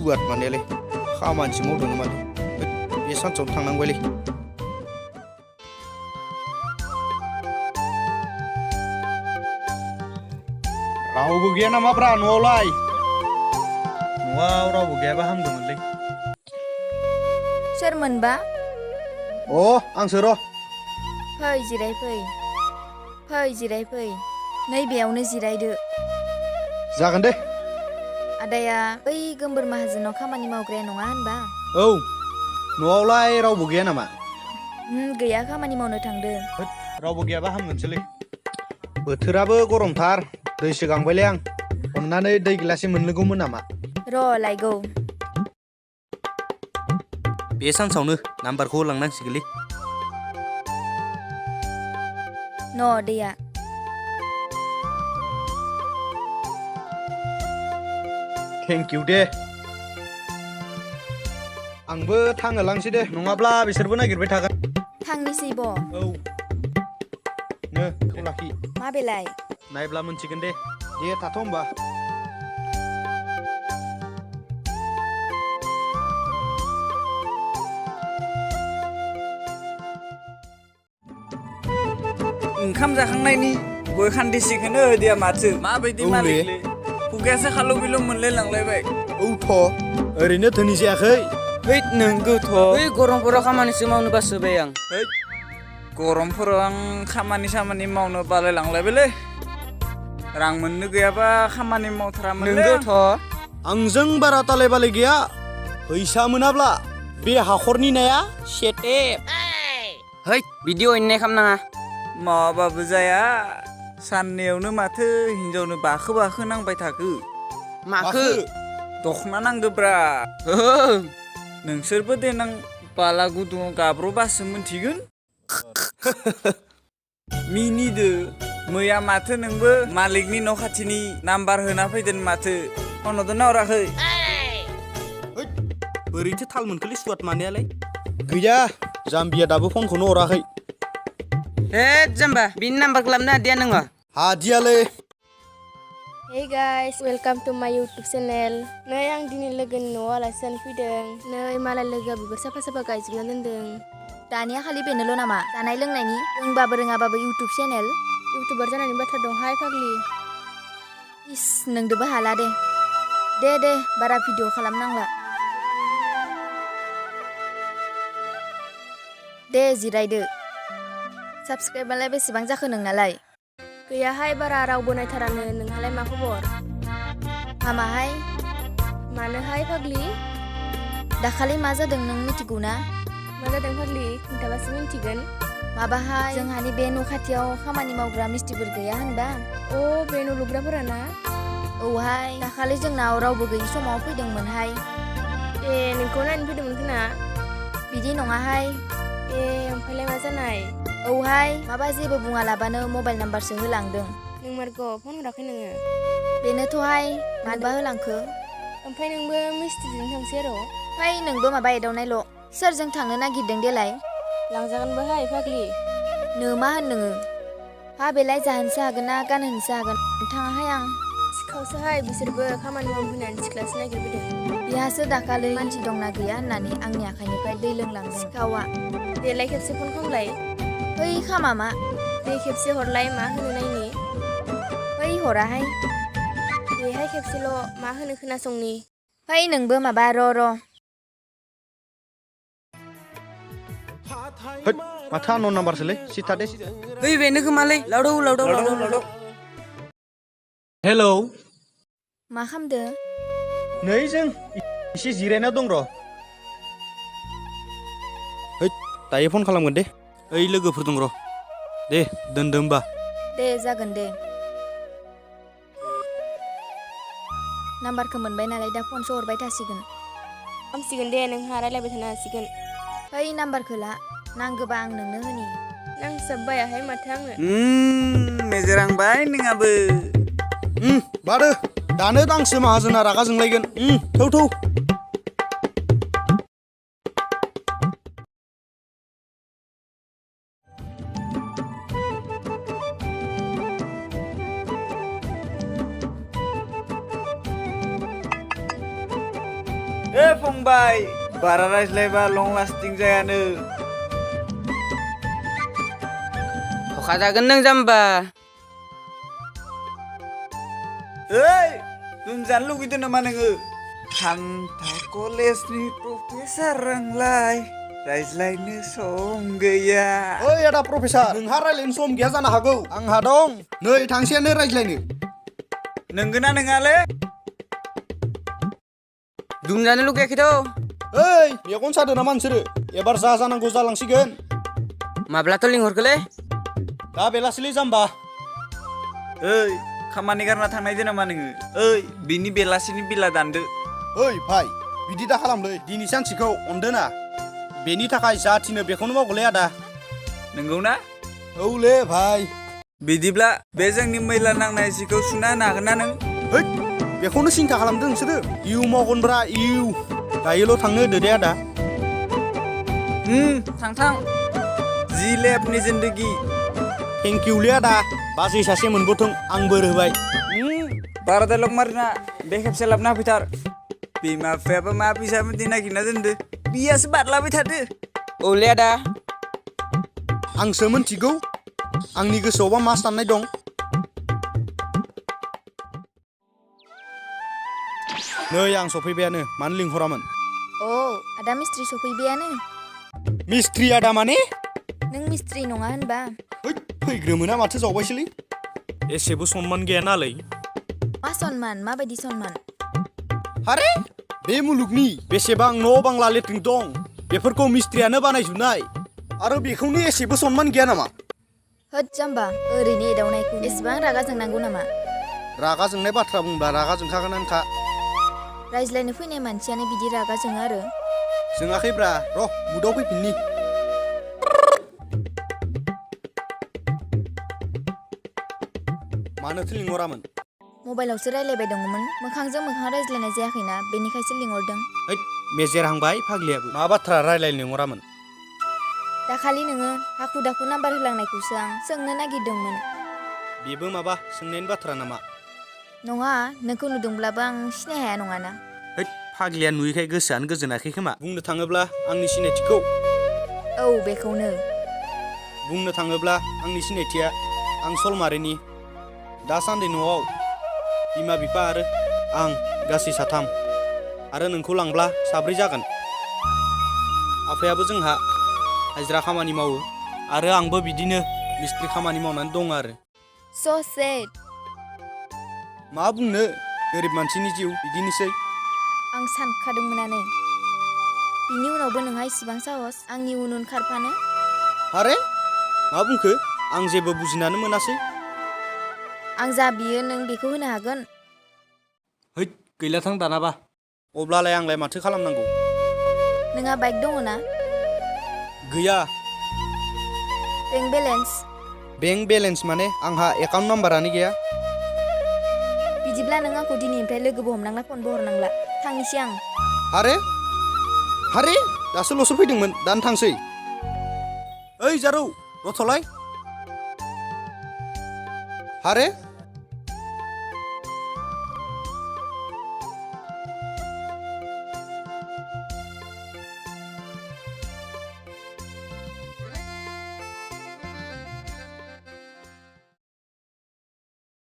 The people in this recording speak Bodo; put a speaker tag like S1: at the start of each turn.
S1: सुवाद मानेलै खामानिसो मावदों माने बे सानसेयावनो थांनांबायलै रावबो गैया नामाब्रा न'आवलाय न'आव रावबो गैयाबा हामगौमोनलै
S2: सोरमोनबा
S1: आंसो र'
S2: फै जिराय फै नैबेयावनो जिरायदो
S1: जागोन दे
S2: आदाया बै गोमबोर माहाजोनाव खामानि मावग्राया नङा होनबा
S1: औ न'आवलाय रावबो गैया नामा
S2: गैया खामानि मावनो थांदों
S1: रावबो गैयाबा हामगोनसोलै बोथोराबो गरमथार दैसो गांबायलै आं अननानै दै गिलासे मोनलोगौमोन नामा
S2: र' लायगौ
S1: बे सानसेयावनो नाम्बारखौ होलांनांसिगोनलै
S2: न' दैया
S1: थेंक इउ दे आंबो थांहोलांसै दे नङाब्ला बिसोरबो नागिरबाय थागोन
S2: थांनिसैब'
S1: औ नो थौ लाखि
S2: माबेलाय
S1: नायब्ला मोनथिगोन दे थाथ' होमबा
S3: ओंखाम जाखांनायनि गय खान्दिसेखौनो होदिया माथो माबायदि मालिकलै खुगायासो खालु बिलु मोनलाय लांलायबाय
S1: औथ' ओरैनो धोनि जायाखै
S4: है नोंगौथ' बै गरमफोराव खामानिसो मावनो बासोबाय आं
S3: गरमफोराव आं खामानि मावनो बालाय लांलायबायलै रां मोननो गैयाबा खामानि मावथारामोन
S4: नोंगौथ'
S1: आंजों बारा ताले बाले गैया फैसा मोनाब्ला बे हाखरनि नाया सेटेप
S4: है बिदि अयनाय खालामनाङा
S3: मावाबाबो जाया साननैयावनो माथो हिनजावनो बाखो नांबाय थाखो
S4: माखो
S3: दखना नांगौब्रा नोंसोरबो देनां बाला गुदुङाव गाब्र'बासो मोनथिगोन मिनिदो मैया माथो नोंबो मालिकनि न' खाथिनि नाम्बार होना फैदों माथो फन हरदोंना हराखै
S1: बोरैथो थाल मोनखोलै सुवाद मानियालाय गैया जाम्बिया दाबो फनखौनो हराखै
S4: जाम्बा बिनि नाम्बारखौ लाबोनो हादिया नोङो
S1: हादियालै
S5: Hey guys, welcome to my YouTube channel. नै आं दिनै लोगोनि न'आव आलासि जानो फैदों। नै मालाय लोगोआ बिबार साफा गायजोबना दोनदों।
S2: दानिया खालि बेनोल' नामा जानाय लोंनायनि रोंबाबो रोङाबाबो इउटुब चेनेल
S5: इउटुबार जानायनि बाथ्रा दंहाय फाग्लि
S2: इस नोंदोबो हाला दे बारा भिडिअ खालामनांला दे जिरायदो साबस्क्राइबालाय बेसेबां जाखो नोंनालाय
S5: गैयाहाय बारा रावबो नायथारानो नोंहालाय मा खबर
S2: हामाहाय
S5: मानोहाय फाग्लि
S2: दाखालि मा जादों नों मिथिगौ ना
S5: मा जादों फाग्लि खोन्थाबासो मिन्थिगोन
S2: माबाहाय जोंहानि बे न' खाथियाव खामानि मावग्रा मिस्ट्रिफोर गैया होनबा
S5: बे न' लुग्राफोरा ना
S2: औहाय दाखालि जोंनाव रावबो गैयि समाव फैदोंमोनहाय
S5: नोंखौ नायनो फैदोंमोन खोना
S2: बिदि नङाहाय
S5: ओमफ्रायलाय मा जानाय
S2: औहाय माबा जेबो बुङालाबानो मबाइल नाम्बारसो होलांदों
S5: नों मारगौ फन हराखै नोङो
S2: बेनोथ'हाय मानोबा होलांखो
S5: ओमफ्राय नोंबो मिस्ट्रिजों थांसै आरो
S2: फाय नोंबो माबा एदावनायल' सोरजों थांनो नागिरदों देलाय
S5: लांजागोनबोहाय फाग्लि
S2: नो मा होन नोङो हा बेलाय जाहोनसो हागोन ना गानहोनसो हागोन थाङाहाय आं
S5: सिखावसोहाय बिसोरबो खामानि मावनो फैनानै सिख्लासो नागिरफैदों
S2: बिहासो दाखालि मानसि दंना गैया होननानै आंनि आखाइनिफ्राय दै लोंलांदों सिखावा
S5: देलाय खेबसे फन खालामलाय
S2: फै खामा मा
S5: दे खेबसे हरलाय मा होनो नायनि
S2: फै हराहाय
S5: बेहाय खेबसेल' मा होनो खोनासंनि
S2: फै नोंबो माबा र'
S1: माथो आनन नाम्बारसोलै सिथा दे
S4: है बेनो खोमालै लावदौ
S1: हेलौ
S2: मा खामदो
S1: नै जों एसे जिरायना दं र' दायो फन खालामगोन दे ओइ लोगोफोर दं र' दे दोनदो होमबा
S2: दे जागोन दे नाम्बारखौ मोनबाय नालाय दा फनसो हरबाय थासिगोन
S5: हामसिगोन दे नोंहा रायलायबाय थानो हासिगोन
S2: फै नाम्बारखौ ला नांगोबा आं नोंनो होनि
S5: नांसाबबायाहाय माथो आंनो
S3: मेजेरांबाय नोंहाबो
S1: बादो दानो दांसो माहाजोना रागा जोंलायगोन थौ
S3: फंबाय बारा रायज्लायबा लं लास्टिं जायानो
S4: Haka jagan nang jamba.
S3: ओइ लोमजानो लुगैदों नामा नोङो हान्था कलेजनि प्रफेसार आंलाय रायज्लायनो सम गैया
S1: ओइ आदा प्रफेसार नोंहा रायलायनो सम गैया जानो हागौ आंहा दं नै थांसेयानो रायज्लायनो
S3: नोंगोना नोङाले
S4: Dumjano luge kito.
S1: ओइ मेगन सादो नामा नोंसोरो एबार जा जानांगौ जालांसिगोन
S4: Mabla to linghor kele.
S1: दा बेलासिलै जाम्बा
S3: ओइ खामानि गारना थांनायदो नामा नोङो ओइ बिनि बेलासिनि बिला दानदो
S1: ओइ भाइ बिदि दा खालामलै दिनै सानसेखौ अनदो ना बेनि थाखाय जा थिनो बेखौनो मावगोलै आदा
S3: नंगौना
S1: औलै भाइ
S3: बिदिब्ला बे जोंनि मैला नांनाय जिखौ सुना होनो हागोन ना नों
S1: है बेखौनो सिन्था खालामदों नोंसोरो इउ मावगोनब्रा इउ दायोल' थांनो होदो दे आदा
S3: थां जि लेबनि जिन्दगि
S1: थेंकिउलै आदा बाजै सासे मोनबोथों आं बोर होबाय
S3: बारा डायलग मारिना बे खेबसे लाबना होफैथार बिमा बिफायाबो मा फैसा बिदि नागिरना दोनदो बियासो बारलाबाय थादो
S4: Ole ada.
S1: आंसो मोनथिगौ आंनि गोसोआवबा मा साननाय दं नै आं सफैबायानो मानो लिंहरामोन
S2: आदा मिस्ट्रि सफैबायानो
S1: मिस्ट्रि आदा माने
S2: नों मिस्ट्रि नङा होनबा
S1: है फैग्रोमोना माथो जावबायसोलै एसेबो सनमान गैया नालै
S2: मा सनमान माबायदि सनमान
S1: आरे बे मुलुगनि बेसेबां न' बांला लेट्रिन दं बेफोरखौ मिस्ट्रियानो बानायजोबनाय आरो बेखौनो एसेबो सनमान गैया नामा
S2: होद जाम्बा ओरैनो एदावनायखौ एसेबां रागा जोंनांगौ नामा
S1: रागा जोंनाय बाथ्रा बुंब्ला रागा जोंखागोनानोखा
S2: रायज्लायनो फैनाय मानसियानो बिदि रागा जोङो आरो
S1: जोङाखैब्रा र' मुदाव फैफिननि मानोथो लिंहरामोन
S2: मबाइलावसो रायलायबाय दङमोन मोखांजों मोखां रायज्लायनाय जायाखैना बेनिखायसो लिंहरदों
S1: हैद मेजेरहांबाय फाग्लियाबो मा बाथ्रा रायलायनो लिंहरामोन
S2: दाखालि नोङो हाखु दाखु नाम्बार होलांनायखौसो आं सोंनो नागिरदोंमोन
S1: बेबो माबा सोंनायनि बाथ्रा नामा
S2: नङा नोंखौ नुदोंब्लाबो आं सिनाय हाया नङाना
S1: हैद फाग्लिया नुयैखाय गोसोआनो गोजोनाखै खोमा बुंनो थाङोब्ला आंनि सिनायथिखौ
S2: औ बेखौनो
S1: बुंनो थाङोब्ला आंनि सिनायथिया आं सलमारिनि दासान्दि न'आव बिमा बिफा आरो आं गासै साथाम आरो नोंखौ लांब्ला साब्रै जागोन आफायाबो जोंहा हाजिरा खामानि मावो आरो आंबो बिदिनो मिस्ट्रि खामानि मावनानै दं आरो
S2: स' सेड
S1: मा बुंनो गोरिब मानसिनि जिउ बिदिनोसै
S2: आं सानखादोंमोनानो बिनि उनावबो नोंहा इसिबां साहस आंनि उन उन खारफानो
S1: आरे मा बुंखो आं जेबो बुजिनानै मोनासै
S2: आं जा बियो नों बेखौ होनो हागोन
S1: हैद गैलाथां दानाबा अब्लालाय आंलाय माथो खालामनांगौ
S2: नोंहा बाइक दङ ना
S1: गैया
S2: बेंक बेलेन्स
S1: बेंक बेलेन्स माने आंहा एकाउन्ट नाम्बारानो गैया
S2: बिदिब्ला नों आंखौ दिनैनिफ्राय लोगोबो हमनांला फनबो हरनांला थांनोसै आं
S1: हारे दासोल'सो फैदोंमोन दानो थांसै ओइ जारौ रथ'लाय हारे